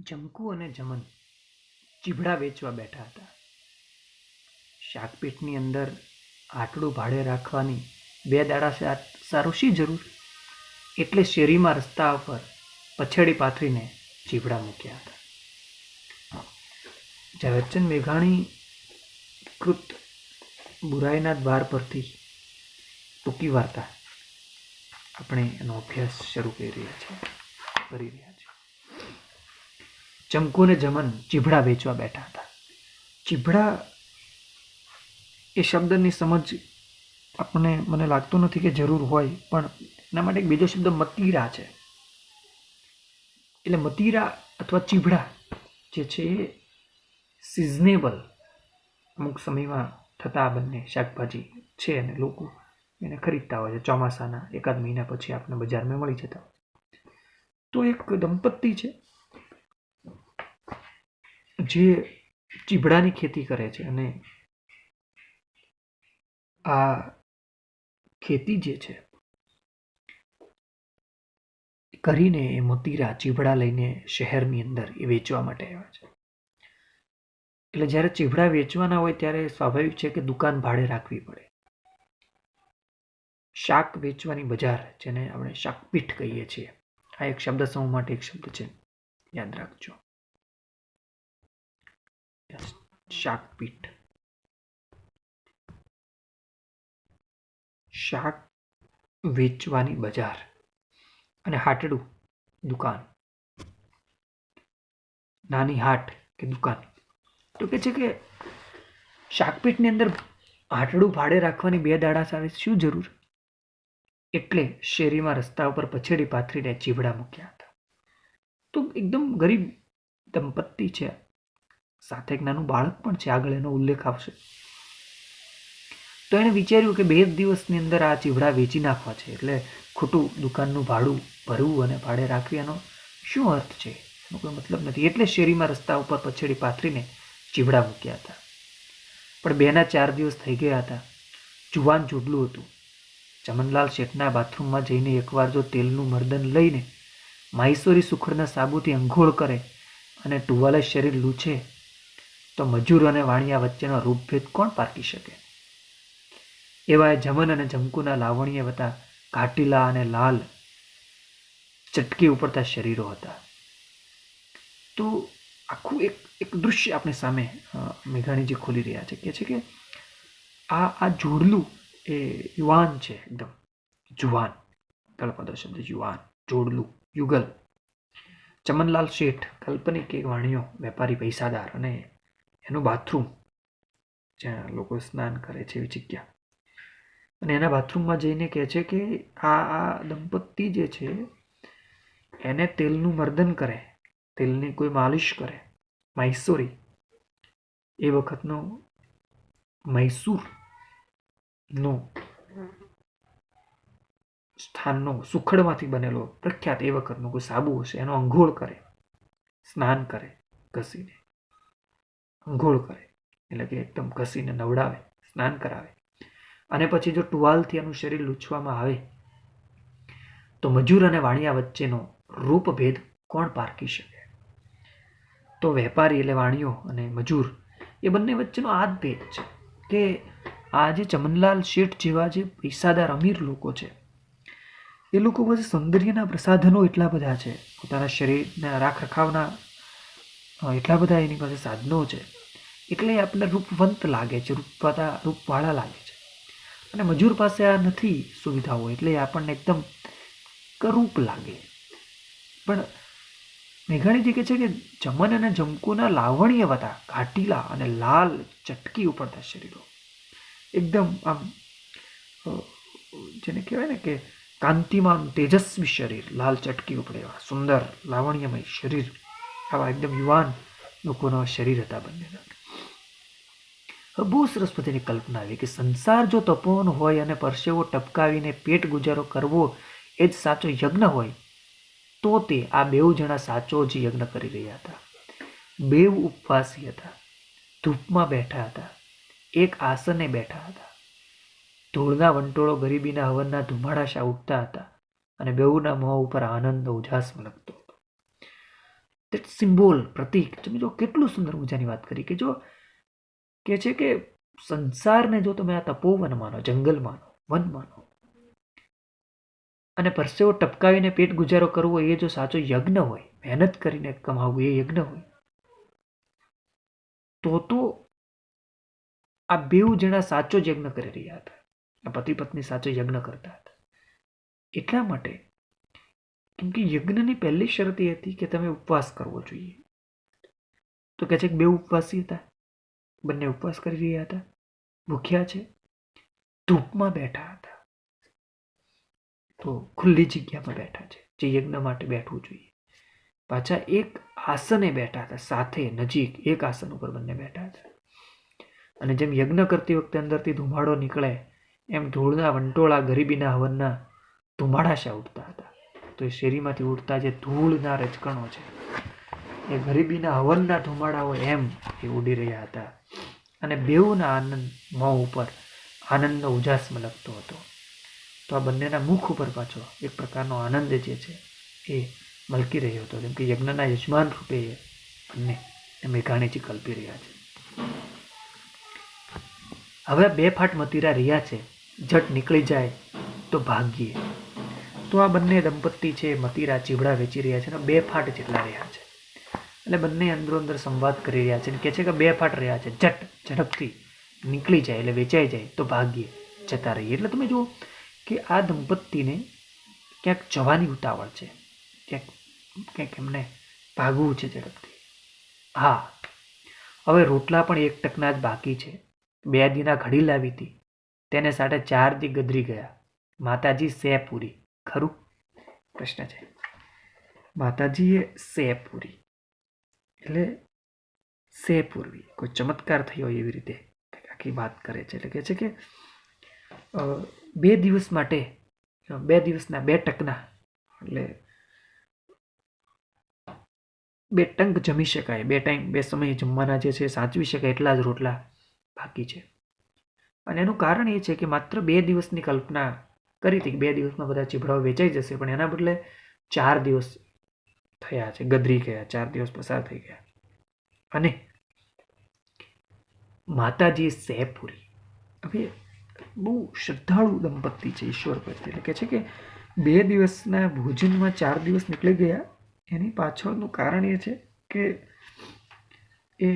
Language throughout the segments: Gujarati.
જમકુ અને જમન ચીભડા વેચવા બેઠા હતા. શાકપેટની અંદર આટલું ભાડે રાખવાની 2 દાડા સારું શી જરૂર? એટલે શેરીમાં રસ્તા ઉપર પછેડી પાથરીને ચીભડા મૂક્યા હતા. ઝવેરચંદ મેઘાણી કૃત બુરાઈના દ્વાર પરથી ટૂંકી વાર્તા આપણે એનો અભ્યાસ શરૂ કરી રહ્યા છીએ. જમકુ અને જમન ચીભડા વેચવા બેઠા હતા. ચીભડા એ શબ્દની સમજ મને લાગતું નથી કે જરૂર હોય, પણ એના માટે એક બીજો શબ્દ મતીરા છે. એટલે મતીરા અથવા ચીભડા જે છે એ સિઝનેબલ અમુક સમયમાં થતા બંને શાકભાજી છે અને લોકો એને ખરીદતા હોય છે. ચોમાસાના એકાદ મહિના પછી આપણે બજારમાં મળી જતા હોય. તો એક દંપતી છે જે ચીભડાની ખેતી કરે છે અને આ ખેતી જે છે કરીને એ મતીરા ચીભડા લઈને શહેરની અંદર એ વેચવા માટે આવ્યા છે. એટલે જ્યારે ચીભડા વેચવાના હોય ત્યારે સ્વાભાવિક છે કે દુકાન ભાડે રાખવી પડે. શાક વેચવાની બજાર, જેને આપણે શાકપીઠ કહીએ છીએ, આ એક શબ્દ સમૂહ માટે એક શબ્દ છે, યાદ રાખજો. શાકપીઠ, શાક વેચવાની બજાર અને હાટડું દુકાન, નાની હાટ કે દુકાન. તો કે છે કે શાકપીઠની અંદર હાટડું ભાડે રાખવાની 2 દાડા સારી શું જરૂર? એટલે શેરીમાં રસ્તા ઉપર પછેડી પાથરીને ચીભડા મૂક્યા હતા. તો એકદમ ગરીબ દંપતી છે, સાથે એક નાનું બાળક પણ છે, આગળ એનો ઉલ્લેખ આવશે. તો એણે વિચાર્યું કે 2 દિવસની અંદર આ ચીભડા વેચી નાખવા છે, એટલે ખોટું દુકાનનું ભાડું ભરવું અને ભાડે રાખવી એનો શું અર્થ છે? એનો કોઈ મતલબ નથી. એટલે શેરીમાં રસ્તા ઉપર પછેડી પાથરીને ચીભડા મૂક્યા હતા. પણ 2 ના 4 દિવસ થઈ ગયા હતા. જુવાન જોડલું હતું. ચમનલાલ શેઠના બાથરૂમમાં જઈને એકવાર જો તેલનું મર્દન લઈને માહેશ્વરી સુખડના સાબુથી અંઘોળ કરે અને ટુવાલે શરીર લૂછે તો મજૂર અને વાણિયા વચ્ચેનો રૂપભેદ કોણ પારખી શકે? એવા જમન અને જમકુના લાવણ્યવતા ઘાટીલા અને લાલ ચટકી ઉપડતા શરીરો હતા. તો આખું એક દૃશ્ય આપણી સામે મેઘાણીજી ખોલી રહ્યા છે. કહે છે કે આ જોડલું એ યુવાન છે, એકદમ જુવાન, તળપદો શબ્દ યુવાન, જોડલું, યુગલ. ચમનલાલ શેઠ કાલ્પનિક એક વાણિયો, વેપારી, પૈસાદાર, અને એનું બાથરૂમ જ્યાં લોકો સ્નાન કરે છે એવી જગ્યા. અને એના બાથરૂમમાં જઈને કહે છે કે આ દંપતી જે છે એને તેલનું મર્દન કરે, તેલની કોઈ માલિશ કરે. મહેશ્વરી એ વખતનો મૈસૂરનો સ્થાનનો સુખડમાંથી બનેલો પ્રખ્યાત એ વખતનો કોઈ સાબુ હશે, એનો અંઘોળ કરે, સ્નાન કરે, ઘસીને અંઘોળ કરે, એટલે કે એકદમ ઘસીને નવડાવે, સ્નાન કરાવે. અને પછી જો ટુવાલથી એનું શરીર લૂછવામાં આવે તો મજૂર અને વાણિયા વચ્ચેનો રૂપભેદ કોણ પારખી શકે? તો વેપારી એટલે વાણિયો અને મજૂર એ બંને વચ્ચેનો આ જ ભેદ છે કે આ જે ચમનલાલ શેઠ જેવા જે પૈસાદાર અમીર લોકો છે, એ લોકો પાસે સૌંદર્યના પ્રસાધનો એટલા બધા છે, પોતાના શરીરના રાખરખાવના એટલા બધા એની પાસે સાધનો છે, એટલે આપણને રૂપવંત લાગે છે, રૂપવાળા લાગે છે. અને મજૂર પાસે આ નથી સુવિધાઓ, એટલે આપણને એકદમ કરૂપ લાગે. પણ મેઘાણીજી કહે છે કે જમન અને જમકુના લાવણ્યવતા ઘાટીલા અને લાલ ચટકી ઉપડતા શરીરો, એકદમ આમ જેને કહેવાય ને કે કાંતિમાન તેજસ્વી શરીર, લાલ ચટકી ઉપડે એવા સુંદર લાવણ્યમય શરીર, આવા એકદમ યુવાન લોકોના શરીર હતા બંનેના. બહુ સરસ બધાની કલ્પના આવી કે સંસાર જો તપોવન હોય અને પરસેવો ટપકાવીને પેટ ગુજારો કરવો એ જ સાચો યજ્ઞ હોય, તો તે આ 2 જણા સાચો જ યજ્ઞ કરી રહ્યા હતા. 2 ઉપવાસી હતા, ધૂપમાં બેઠા હતા, એક આસને બેઠા હતા. ધૂળના વંટોળો ગરીબીના હવનના ધુમાડાશા ઉઠતા હતા અને 2ના મોં ઉપર આનંદ ઉજાસ મલકતો હતો. દેટ સિમ્બોલ, પ્રતીક. તમે જો કેટલું સુંદર મજાની વાત કરી કે જો કે છે કે સંસારને જો તમે આ તપોવન માનો, જંગલ માનો, વન માનો, અને પરસેવો ટપકાવીને પેટ ગુજારો કરવો એ જો સાચો યજ્ઞ હોય, મહેનત કરીને કમાવવું એ યજ્ઞ હોય, તો આ બેઉ જણા સાચો જ યજ્ઞ કરી રહ્યા હતા. આ પતિ પત્ની સાચો યજ્ઞ કરતા હતા. એટલા માટે કેમ કે યજ્ઞની પહેલી શરત એ હતી કે તમે ઉપવાસ કરવો જોઈએ. તો કે છે કે બે ઉપવાસી હતા, બંને ઉપવાસ કરી રહ્યા હતા, ભૂખ્યા છે, ધૂપમાં બેઠા હતા, તો ખુલ્લી જગ્યામાં બેઠા છે, જે યજ્ઞ માટે બેઠવું જોઈએ. પાછા એક આસને બેઠા હતા, સાથે નજીક એક આસન ઉપર બંને બેઠા હતા. અને જેમ યજ્ઞ કરતી વખતે અંદરથી ધુમાડો નીકળે એમ ધૂળના વંટોળા ગરીબીના હવનના ધુમાડાશા ઉઠતા હતા. તો એ શેરીમાંથી ઉઠતા જે ધૂળના રજકણો છે એ ગરીબીના હવનના ધુમાડાઓ એમ એ ઉડી રહ્યા હતા. અને બેઉના આનંદ મોં ઉપર આનંદનો ઉજાસ મલકતો હતો. તો આ બંનેના મુખ ઉપર પાછો એક પ્રકારનો આનંદ જે છે એ મલકી રહ્યો હતો, જેમ કે યજ્ઞના યજમાન રૂપે એ બંને મેઘાણીજી કલ્પી રહ્યા છે. હવે બે ફાટ મતીરા રહ્યા છે, જટ નીકળી જાય તો ભાગ્યે. તો આ બંને દંપતી છે મતીરા ચીવડા વેચી રહ્યા છે અને બે ફાટ જેટલા રહ્યા છે. એટલે બંને અંદરો અંદર સંવાદ કરી રહ્યા છે અને કહે છે કે બે ફાટ રહ્યા છે, ઝડપથી નીકળી જાય એટલે વેચાઈ જાય તો ભાગ્યે જતા રહીએ. એટલે તમે જુઓ કે આ દંપતીને ક્યાંક જવાની ઉતાવળ છે, ક્યાંક એમને ભાગવું છે ઝડપથી. હા, હવે રોટલા પણ એક ટકના જ બાકી છે. 2 દીના ઘડી લાવી હતી, તેને 4.5 દી ગદરી ગયા. માતાજી સે પૂરી. ખરું? પ્રશ્ન છે. માતાજીએ સે પૂરી એટલે સે પૂરવી, કોઈ ચમત્કાર થયો એવી રીતે આખી વાત કરે છે. એટલે કહે છે કે 2 દિવસ માટે, 2 દિવસના 2 ટકના, એટલે 2 ટંક જમી શકાય, 2 ટાઈમ 2 સમય જમવાના જે છે સાચવી શકાય એટલા જ રોટલા બાકી છે. અને એનું કારણ એ છે કે માત્ર 2 દિવસની કલ્પના કરી હતી કે 2 દિવસમાં બધા ચીભડાઓ વેચાઈ જશે, પણ એના બદલે 4 દિવસ થયા છે, ગદરી ગયા, 4 દિવસ પસાર થઈ ગયા. અને માતાજી સે પૂરી. હવે બહુ શ્રદ્ધાળુ દંપતી છે ઈશ્વર પ્રત્યે. એટલે કહે છે કે 2 દિવસના ભોજનમાં 4 દિવસ નીકળી ગયા. એની પાછળનું કારણ એ છે કે એ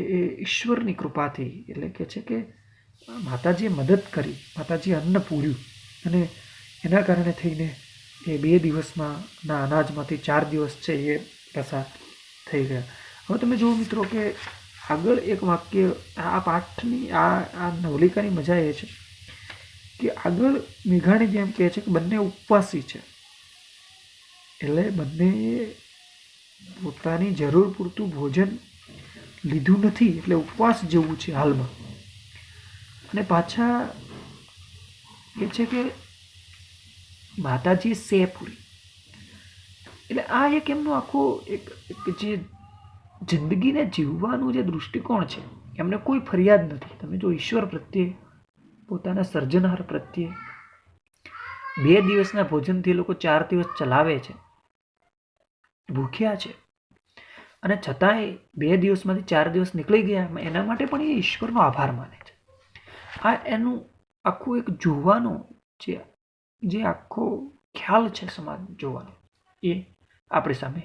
ઈશ્વરની કૃપાથી, એટલે કે છે કે માતાજીએ મદદ કરી, માતાજીએ અન્ન પૂર્યું અને એના કારણે થઈને એ 2 દિવસમાં ના અનાજમાંથી 4 દિવસ છે એ પસાર થઈ ગયા. હવે તમે જુઓ મિત્રો કે આગળ એક વાક્ય, આ પાઠની આ નવલિકાની મજા એ છે કે આગળ મેઘાણીજી એમ કહે છે કે બંને ઉપવાસી છે, એટલે બંને પોતાની જરૂર પૂરતું ભોજન લીધું નથી, એટલે ઉપવાસ જેવું છે હાલમાં. અને પાછા એ છે કે માતાજી સે પૂરી, એટલે આ એક એમનો આખો એક જે જિંદગીને જીવવાનું જે દૃષ્ટિકોણ છે, એમને કોઈ ફરિયાદ નથી. તમે જો ઈશ્વર પ્રત્યે, પોતાના સર્જનહાર પ્રત્યે 2 દિવસના ભોજનથી લોકો 4 દિવસ ચલાવે છે, ભૂખ્યા છે, અને છતાંય 2 દિવસમાંથી 4 દિવસ નીકળી ગયા, એના માટે પણ એ ઈશ્વરનો આભાર માને છે. આ એનું આખું એક જોવાનો જે આખો ખ્યાલ છે સમાજ જોવાનો, એ આપણી સામે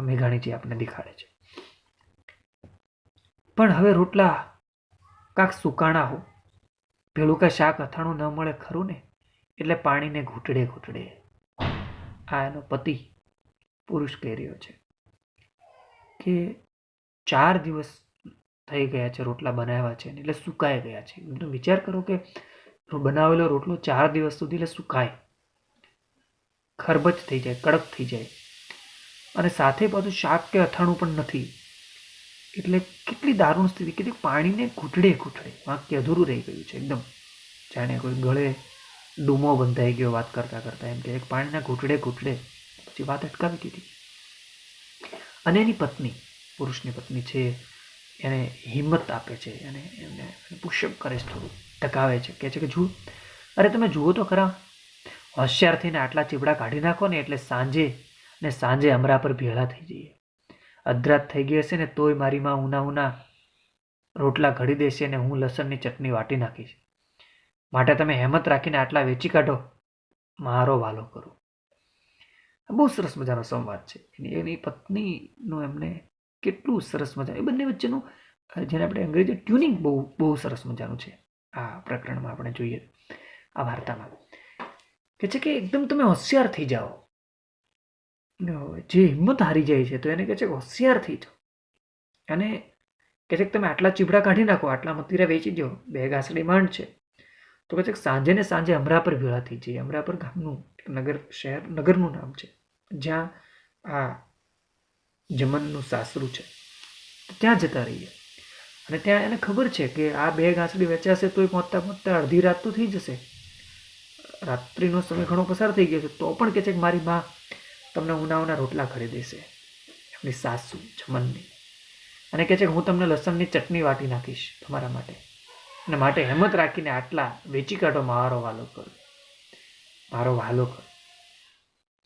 મેઘાણીજી આપણે દેખાડે છે. પણ હવે રોટલા કાંક સુકાણા હો, પેલું કાંઈ શાક અથાણું ન મળે ખરું ને, એટલે પાણીને ઘૂંટડે ઘૂંટડે આ એનો પતિ પુરુષ કહી રહ્યો છે કે 4 દિવસ થઈ ગયા છે રોટલા બનાવ્યા છે એટલે સુકાઈ ગયા છે. તમે વિચાર કરો કે બનાવેલો રોટલો 4 દિવસ સુધી એટલે સુકાય, ખરબચ થઈ જાય, કડક થઈ જાય, અને સાથે પાછું શાક કે અથાણું પણ નથી. એટલે કેટલી દારૂણ સ્થિતિ, કે પાણીને ઘૂંટડે ઘૂંટડે, વાક્ય અધૂરું રહી ગયું છે એકદમ, જાણે કોઈ ગળે ડૂમો બંધાઈ ગયો વાત કરતા કરતા. એમ કે પાણીના ઘૂંટડે ઘૂંટડે પછી વાત અટકાવી દીધી. અને એની પત્ની, પુરુષની પત્ની છે, એને હિંમત આપે છે, અને એમને પુશઅપ કરે છે, થોડું ટકાવે છે, કહે છે કે જુઓ, અરે તમે જુઓ તો ખરા, હોશિયાર થઈને આટલા ચીબડા કાઢી નાખો ને એટલે સાંજે અમરા પર ભેળા થઈ જઈએ. અધરાત થઈ ગઈ હશે ને તોય મારી માં ઉના ઉના રોટલા ઘડી દેશે અને હું લસણની ચટણી વાટી નાખીશ. માટે તમે હેમત રાખીને આટલા વેચી કાઢો, મારો વાલો કરો. બહુ સરસ મજાનો સંવાદ છે. એની પત્નીનું એમને કેટલું સરસ મજા, એ બંને વચ્ચેનું જેને આપણે અંગ્રેજી ટ્યુનિંગ બહુ બહુ સરસ મજાનું છે. આ પ્રકરણમાં આપણે જોઈએ, આ વાર્તામાં કે છે કે એકદમ તમે હોશિયાર થઈ જાઓ. જે હિંમત હારી જાય છે તો એને કહે છે કે હોશિયાર થઈ જાઓ, અને કહે છે કે તમે આટલા ચીબડા કાઢી નાખો, આટલા મતીરા વેચી દો, 2 ઘાસડી માંડ છે. તો કહે છે કે સાંજે ને સાંજે અમરાપર ભેળા થઈ જઈએ. અમરાપર ગામનું નગર, શહેર, નગરનું નામ છે, જ્યાં આ જમનનું સાસરું છે. ત્યાં જતા રહીએ, અને ત્યાં એને ખબર છે કે આ 2 ઘાસડી વેચાશે તોય પહોંચતા પહોંચતા અડધી રાત તો થઈ જશે, રાત્રિનો સમય ઘણો પસાર થઈ ગયો છે. તો પણ કહે છે કે મારી માં તમને ઉનાઓના રોટલા ઘડી દેશે, એમની સાસુ જમનની, અને કહે છે કે હું તમને લસણની ચટણી વાટી નાખીશ તમારા માટે, અને માટે હિંમત રાખીને આટલા વેચી કાઢો, મારો વાલો કરો, મારો વાલો કરો.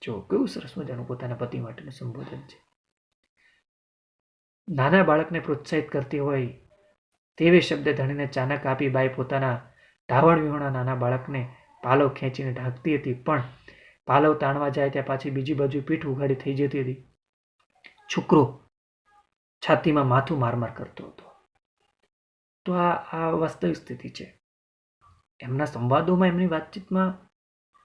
જો કેવું સરસ મજાનું પોતાના પતિ માટેનું સંબોધન છે. નાના બાળકને પ્રોત્સાહિત કરતી હોય તેવી શબ્દ ધણીને ચાનક આપી બાઈ પોતાના ધાવણ વિહોણા નાના બાળકને પાલવ ખેંચીને ઢાંકતી હતી, પણ પાલવ તાણવા જાય ત્યાં પાછી બીજી બાજુ પીઠ ઉઘાડી થઈ જતી હતી. છોકરો છાતીમાં માથું માર માર કરતો હતો. તો આ વાસ્તવિક સ્થિતિ છે. એમના સંવાદોમાં, એમની વાતચીતમાં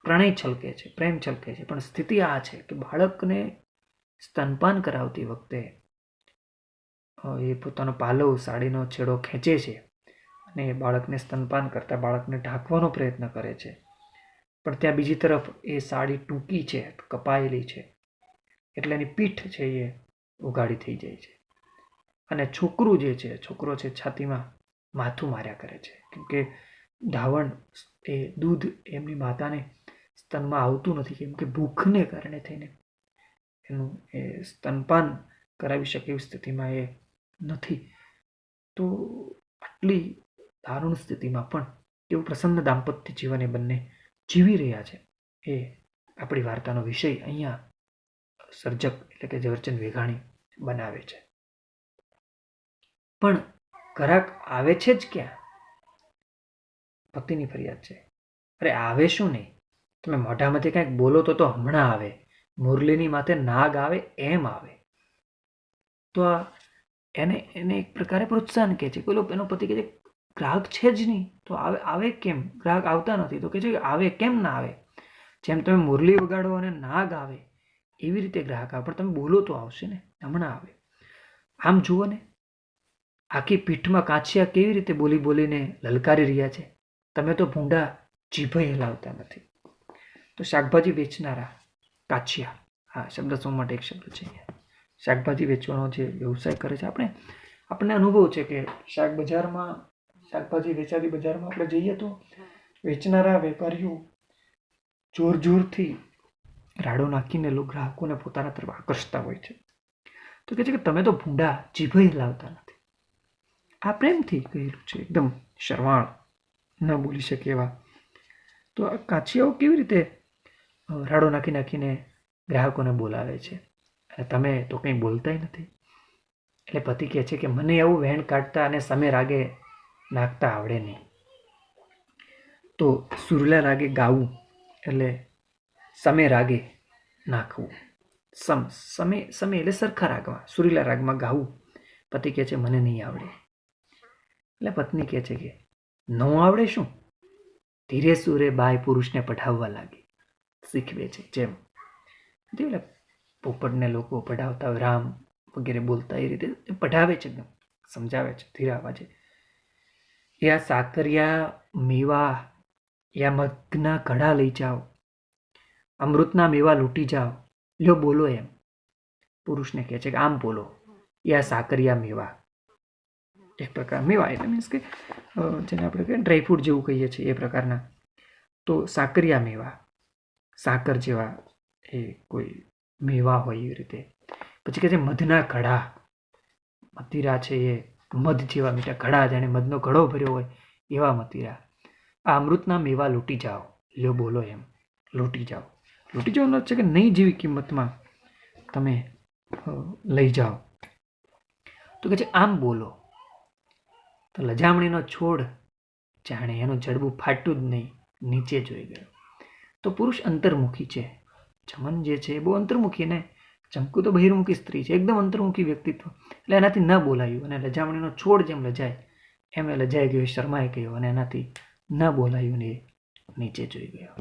પ્રણય છલકે છે, પ્રેમ છલકે છે, પણ સ્થિતિ આ છે કે બાળકને સ્તનપાન કરાવતી વખતે એ પોતાનો પાલવ, સાડીનો છેડો ખેંચે છે અને એ બાળકને સ્તનપાન કરતા બાળકને ઢાંકવાનો પ્રયત્ન કરે છે, પણ ત્યાં બીજી તરફ એ સાડી ટૂંકી છે, કપાયેલી છે, એટલે એની પીઠ છે એ ઉઘાડી થઈ જાય છે, અને છોકરો છે છાતીમાં માથું માર્યા કરે છે, કેમકે ધાવણ, એ દૂધ એમની માતાને સ્તનમાં આવતું નથી, કેમ કે ભૂખને કારણે થઈને એનું એ સ્તનપાન કરાવી શકે એવી સ્થિતિમાં એ નથી. તો આટલી દારૂણ સ્થિતિમાં પણ કેવું પ્રસન્ન દાંપત્ય જીવન એ બંને જીવી રહ્યા છે, એ આપણી વાર્તાનો વિષય અહીંયા સર્જક એટલે કે ઝવેરચંદ મેઘાણી બનાવે છે. પણ ઘરાક આવે છે જ ક્યાં? પતિની ફરિયાદ છે. અરે આવે શું નહીં, તમે મોઢામાંથી કંઈક બોલો તો હમણાં આવે, મુરલીની માથે નાગ આવે એમ આવે. તો આ એને એક પ્રકારે પ્રોત્સાહન કહે છે. પેલો એનો પતિ કહે છે ગ્રાહક છે જ નહીં તો આવે કેમ? ગ્રાહક આવતા નથી તો કહે છે કે આવે કેમ ના આવે? જેમ તમે મુરલી વગાડો અને નાગ આવે એવી રીતે ગ્રાહક આવે, પણ તમે બોલો તો આવશે ને, હમણાં આવે. આમ જુઓ ને, આખી પીઠમાં કાંચિયા કેવી રીતે બોલી બોલીને લલકારી રહ્યા છે. તમે તો ભૂંડા જીભ હલાવતા નથી. તો શાકભાજી વેચનારા કાચિયા, હા, શબ્દ શું માટે એક શબ્દ છે. શાકભાજી વેચવાનો જે વ્યવસાય કરે છે, આપણને અનુભવ છે કે શાકભાજી વેચાતી બજારમાં આપણે જઈએ તો વેચનારા વેપારીઓ જોરથી રાડો નાખીને ગ્રાહકોને પોતાના તરફ આકર્ષતા હોય છે. તો કહે છે કે તમે તો ભૂંડા જીભ હલાવતા નથી. આ પ્રેમથી કહેલું છે, એકદમ શરવાળ, ન બોલી શકે એવા. તો આ કાચિયાઓ કેવી રીતે રાડો નાખીને ગ્રાહકોને બોલાવે છે, અને તમે તો કંઈ બોલતાય નથી. એટલે પતિ કહે છે કે મને એવું વહેણ કાઢતા અને સામે રાગે નાખતા આવડે નહીં. તો સુરલા રાગે ગાવું એટલે સામે રાગે નાખવું, સમે એટલે સરખા રાગમાં, સુરીલા રાગમાં ગાવું. પતિ કહે છે મને નહીં આવડે. એટલે પત્ની કહે છે કે ન આવડે શું? ધીરે સુરે બાય પુરુષને પઢાવવા લાગી. શીખવે છે, જેમ એટલે પોપટને લોકો પઢાવતા હોય, રામ વગેરે બોલતા એ રીતે પઢાવે છે, એકદમ સમજાવે છે ધીરા અવાજે. યા સાકરિયા મેવા, યા મગના ઘડા લઈ જાઓ, અમૃતના મેવા લૂંટી જાઓ, લ્યો બોલો એમ. પુરુષને કહે છે કે આમ બોલો, યા સાકરિયા મેવા. એક પ્રકાર મેવા એટલે મીન્સ કે જેને આપણે કહીએ ડ્રાયફ્રૂટ જેવું કહીએ છીએ એ પ્રકારના. તો સાકરિયા મેવા, સાકર જેવા એ કોઈ મેવા હોય એવી રીતે. પછી કહે છે મધના ઘડા, મતીરા છે એ મધ જેવા મીઠા ઘડા, જાણે મધનો ઘડો ભર્યો હોય એવા મતીરા. આ અમૃતના મેવા લૂંટી જાઓ, લ્યો બોલો એમ. લૂંટી જાઓ, લૂંટી જાઓ છે કે નહીં જેવી કિંમતમાં તમે લઈ જાઓ. તો કે છે આમ બોલો. તો લજામણીનો છોડ જાણે એનું જડબું ફાટ્યું જ નહીં, નીચે જોઈ ગયો. તો પુરુષ અંતર્મુખી છે. ચમન જે છે એ બહુ અંતર્મુખી ને ચંકુ તો બહિર્મુખી સ્ત્રી છે, એકદમ અંતર્મુખી વ્યક્તિત્વ. એટલે એનાથી ન બોલાયું અને લજામણીનો છોડ જેમ લજાય એમ એ લજાઈ ગયો, શરમાઈ ગયો અને એનાથી ન બોલાયું ને નીચે જોઈ ગયો.